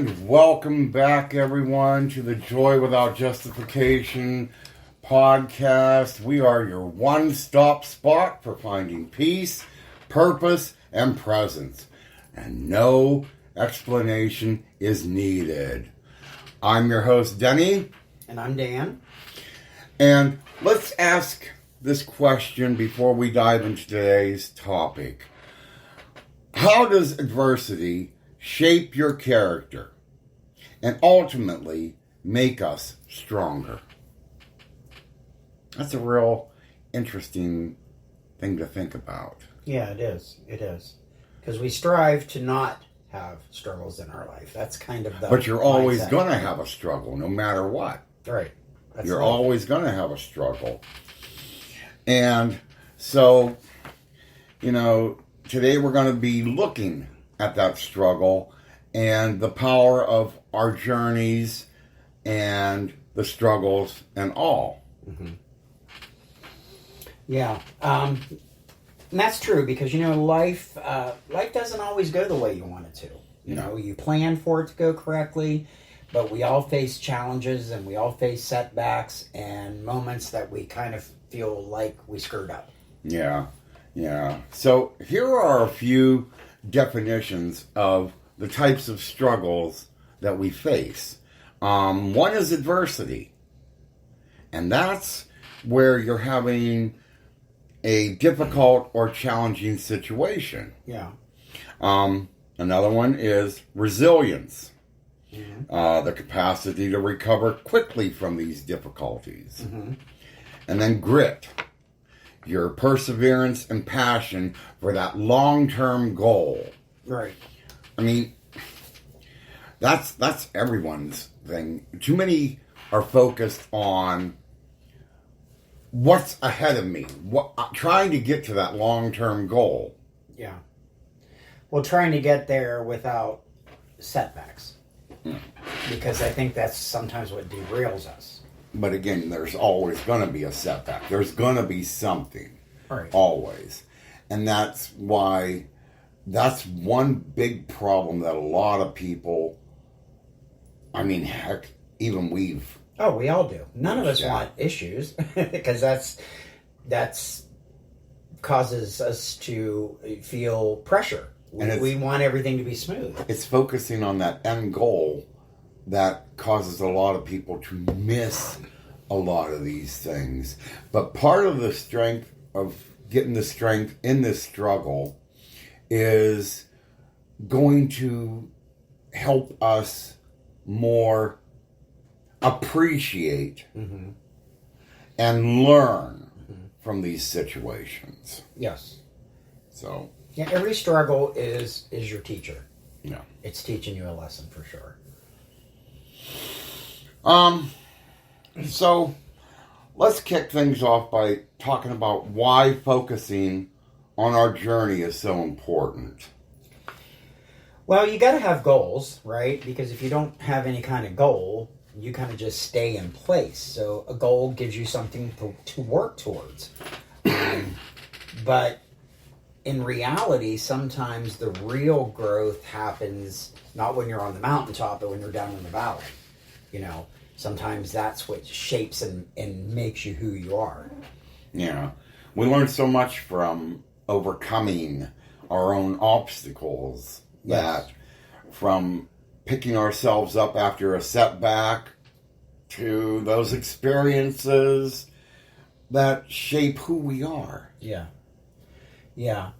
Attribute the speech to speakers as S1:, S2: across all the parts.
S1: And welcome back, everyone, to the Joy Without Justification podcast. We are your one-stop spot for finding peace, purpose, and presence. And no explanation is needed. I'm your host, Denny.
S2: And I'm Dan.
S1: And let's ask this question before we dive into today's topic. How does adversity shape your character and ultimately make us stronger? That's a real interesting thing to think about.
S2: Yeah, it is. It is. Because we strive to not have struggles in our life. That's kind of the
S1: But you're always
S2: mindset.
S1: going to have a struggle, no matter what.
S2: Right. That's
S1: You're
S2: life.
S1: always going to have a struggle. And so, today we're going to be looking at that struggle and the power of our journeys and the struggles and all.
S2: Mm-hmm. Yeah. And that's true because, life doesn't always go the way you want it to. You plan for it to go correctly, but we all face challenges and we all face setbacks and moments that we kind of feel like we screwed up.
S1: Yeah. So here are a few definitions of the types of struggles that we face. One is adversity. And that's where you're having a difficult or challenging situation.
S2: Yeah.
S1: Another one is resilience.
S2: Mm-hmm.
S1: The capacity to recover quickly from these difficulties.
S2: Mm-hmm.
S1: And then grit. Your perseverance and passion for that long-term goal.
S2: Right.
S1: I mean, that's everyone's thing. Too many are focused on what's ahead of me, trying to get to that long-term goal.
S2: Yeah. Well, trying to get there without setbacks. Because I think that's sometimes what derails us.
S1: But again, there's always going to be a setback. There's going to be something.
S2: Right.
S1: Always. And that's why, that's one big problem that a lot of people, heck, even we've...
S2: Oh, we all do. None of us
S1: Yeah.
S2: want issues because that's causes us to feel pressure. We want everything to be smooth.
S1: It's focusing on that end goal that causes a lot of people to miss a lot of these things. But part of the strength of getting the strength in this struggle is going to help us more appreciate and learn from these situations.
S2: Yes.
S1: So,
S2: Yeah, every struggle is your teacher.
S1: yeah.
S2: It's teaching you a lesson for sure.
S1: So let's kick things off by talking about why focusing on our journey is so important.
S2: Well, you got to have goals, right? Because if you don't have any kind of goal, you kind of just stay in place. So a goal gives you something to work towards. But in reality, sometimes the real growth happens not when you're on the mountaintop, but when you're down in the valley. Sometimes that's what shapes and makes you who you are.
S1: Yeah. We learn so much from overcoming our own obstacles.
S2: Yes.
S1: That from picking ourselves up after a setback to those experiences that shape who we are.
S2: Yeah. Yeah.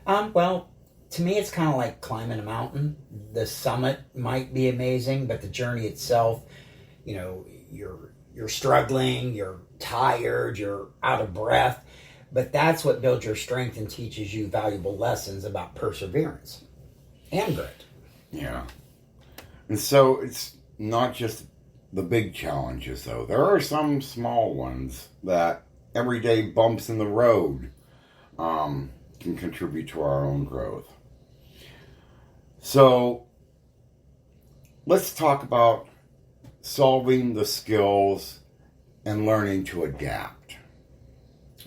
S2: Well, to me, it's kind of like climbing a mountain. The summit might be amazing, but the journey itself, you're struggling, you're tired, you're out of breath. But that's what builds your strength and teaches you valuable lessons about perseverance and grit.
S1: Yeah. And so it's not just the big challenges, though. There are some small ones that everyday bumps in the road can contribute to our own growth. So let's talk about solving the skills and learning to adapt.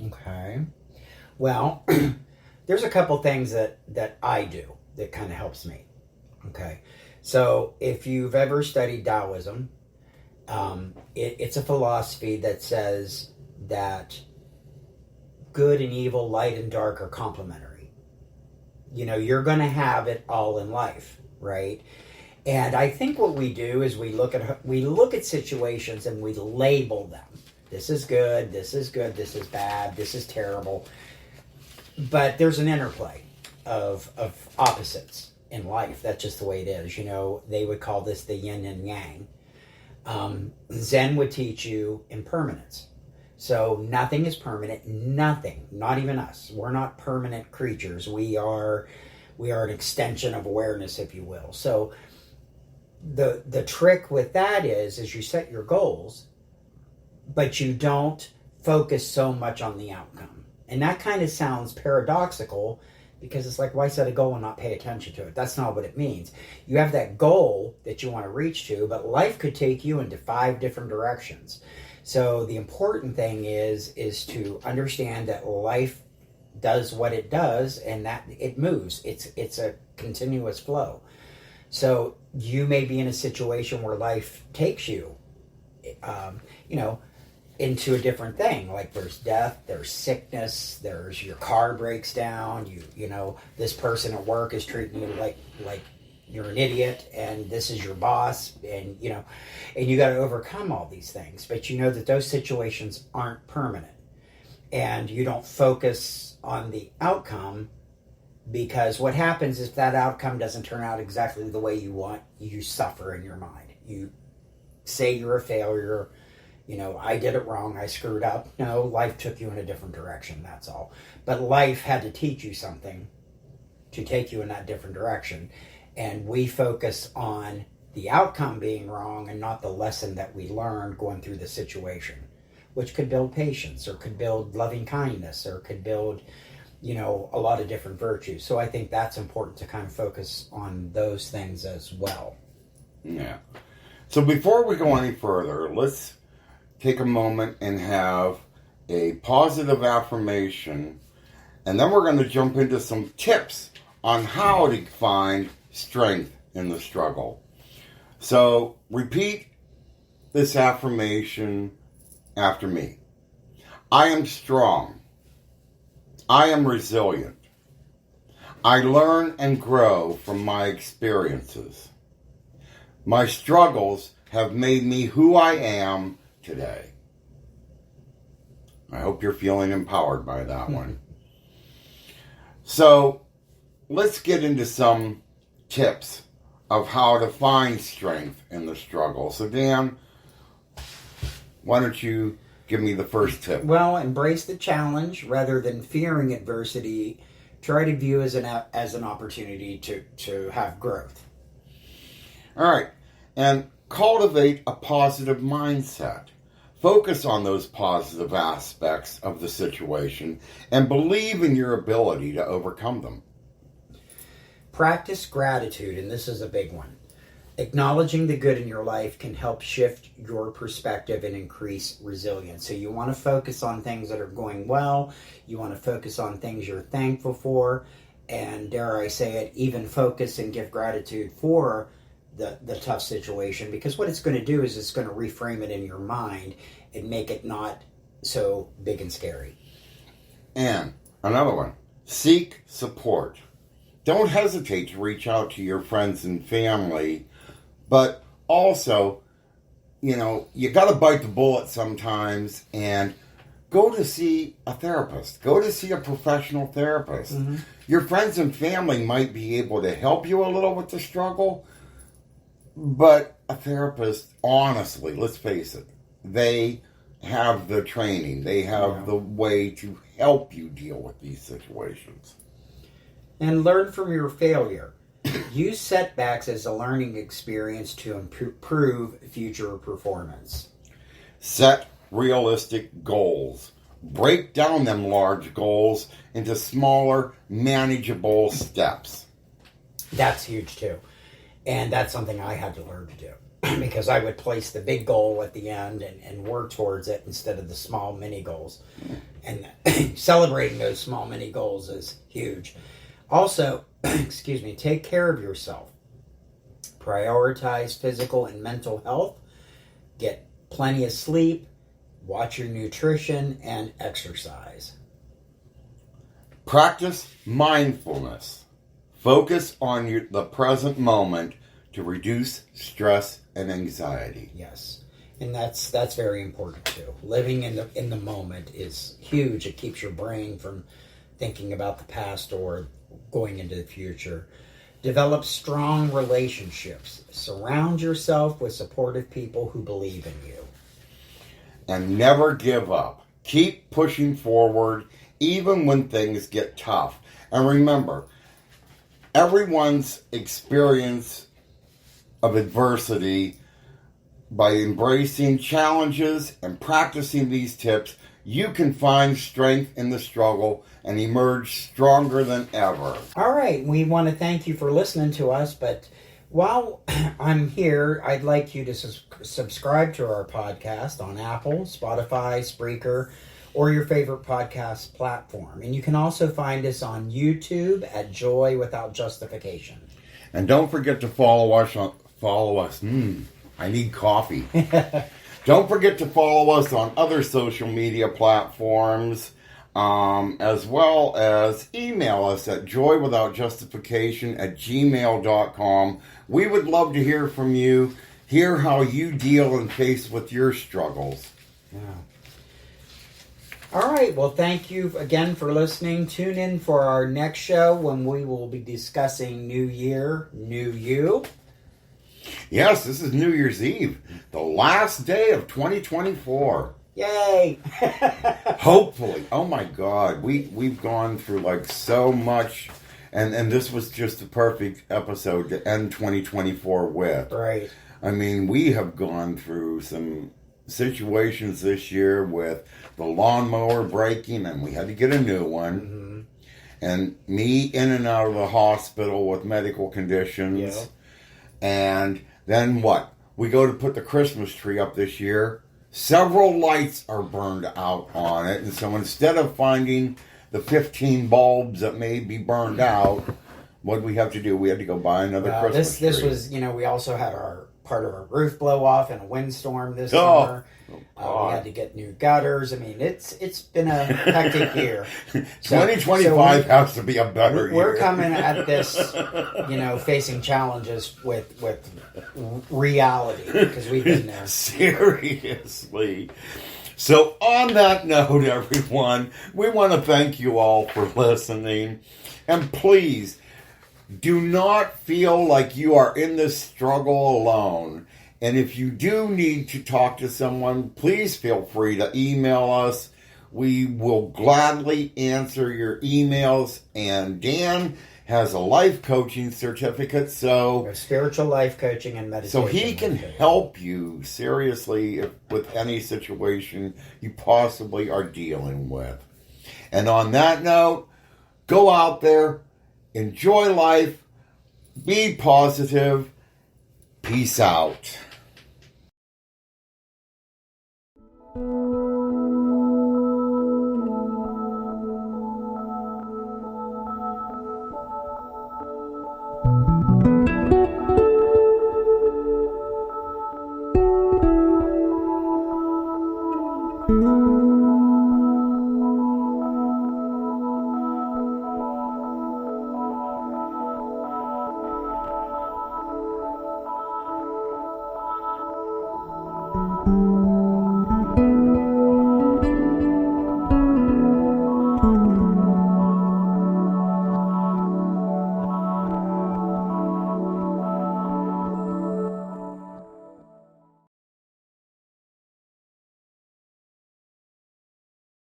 S2: Okay. Well, there's a couple things that I do that kind of helps me. Okay. So if you've ever studied Taoism, it's a philosophy that says that good and evil, light and dark are complementary. You know, you're going to have it all in life, right? And I think what we do is we look at situations and we label them. This is good, this is bad, this is terrible. But there's an interplay of opposites in life. That's just the way it is. You know, they would call this the yin and yang. Zen would teach you impermanence. So nothing is permanent. Nothing, not even us. We're not permanent creatures. We are an extension of awareness, if you will. So the trick with that is you set your goals, but you don't focus so much on the outcome. And that kind of sounds paradoxical, because it's like, why set a goal and not pay attention to it? That's not what it means. You have that goal that you want to reach to, but life could take you into 5 different directions. So the important thing is to understand that life does what it does, and that it moves. It's a continuous flow. So you may be in a situation where life takes you, into a different thing. Like there's death, there's sickness, there's your car breaks down. You know, this person at work is treating you like you're an idiot, and this is your boss, and you got to overcome all these things. But you know that those situations aren't permanent, and you don't focus on the outcome, because what happens if that outcome doesn't turn out exactly the way you want, you suffer in your mind. You say you're a failure. You know, I did it wrong, I screwed up. No, life took you in a different direction, that's all. But life had to teach you something to take you in that different direction. And we focus on the outcome being wrong and not the lesson that we learned going through the situation, which could build patience, or could build loving kindness, or could build, a lot of different virtues. So I think that's important to kind of focus on those things as well.
S1: Yeah. So before we go any further, let's take a moment and have a positive affirmation, and then we're going to jump into some tips on how to find strength in the struggle. So repeat this affirmation after me. I am strong. I am resilient. I learn and grow from my experiences. My struggles have made me who I am today. I hope you're feeling empowered by that one. So let's get into some tips of how to find strength in the struggle. So Dan, why don't you give me the first tip?
S2: Well, embrace the challenge rather than fearing adversity. Try to view as an opportunity to have growth.
S1: All right. And cultivate a positive mindset. Focus on those positive aspects of the situation and believe in your ability to overcome them.
S2: Practice gratitude, and this is a big one. Acknowledging the good in your life can help shift your perspective and increase resilience. So you want to focus on things that are going well. You want to focus on things you're thankful for. And dare I say it, even focus and give gratitude for the tough situation, because what it's going to do is it's going to reframe it in your mind and make it not so big and scary.
S1: And another one, seek support. Don't hesitate to reach out to your friends and family, but also, you got to bite the bullet sometimes and go to see a therapist. Go to see a professional therapist. Mm-hmm. Your friends and family might be able to help you a little with the struggle, but a therapist, honestly, let's face it, they have the training. They have the way to help you deal with these situations.
S2: And learn from your failure. Use setbacks as a learning experience to improve future performance.
S1: Set realistic goals. Break down them large goals into smaller, manageable steps.
S2: That's huge too. And that's something I had to learn to do, because I would place the big goal at the end and work towards it instead of the small mini goals. And celebrating those small mini goals is huge. Also, take care of yourself. Prioritize physical and mental health. Get plenty of sleep. Watch your nutrition and exercise.
S1: Practice mindfulness. Focus on the present moment to reduce stress and anxiety.
S2: Yes. And that's very important too. Living in the moment is huge. It keeps your brain from thinking about the past or going into the future. Develop strong relationships. Surround yourself with supportive people who believe in you.
S1: And never give up. Keep pushing forward even when things get tough. And remember, everyone's experience of adversity, by embracing challenges and practicing these tips, you can find strength in the struggle and emerge stronger than ever.
S2: All right, we want to thank you for listening to us, but while I'm here, I'd like you to subscribe to our podcast on Apple, Spotify, Spreaker, or your favorite podcast platform. And you can also find us on YouTube at Joy Without Justification.
S1: And don't forget to follow us. I need coffee. Don't forget to follow us on other social media platforms, as well as email us at joywithoutjustification@gmail.com. We would love to hear from you, hear how you deal and face with your struggles.
S2: Yeah. All right, well, thank you again for listening. Tune in for our next show when we will be discussing New Year, New You.
S1: Yes, this is New Year's Eve, the last day of 2024.
S2: Yay!
S1: Hopefully. Oh my God, we've gone through like so much, and this was just the perfect episode to end 2024 with.
S2: Right.
S1: I mean, we have gone through some situations this year with the lawnmower breaking, and we had to get a new one.
S2: Mm-hmm.
S1: And me in and out of the hospital with medical conditions.
S2: Yeah.
S1: And then what? We go to put the Christmas tree up this year. Several lights are burned out on it. And so instead of finding the 15 bulbs that may be burned out, what did we have to do? We had to go buy another Christmas tree.
S2: This was, we also had our part of our roof blow off in a windstorm this summer. We had to get new gutters. I mean, it's been a hectic year.
S1: 2025 has to be a better year.
S2: We're coming at this, facing challenges with reality because we've been there.
S1: Seriously. So on that note, everyone, we want to thank you all for listening. And please, do not feel like you are in this struggle alone. And if you do need to talk to someone, please feel free to email us. We will gladly answer your emails. And Dan has a life coaching certificate, so
S2: spiritual life coaching and meditation.
S1: So he can help you seriously with any situation you possibly are dealing with. And on that note, go out there, enjoy life, be positive. Peace out.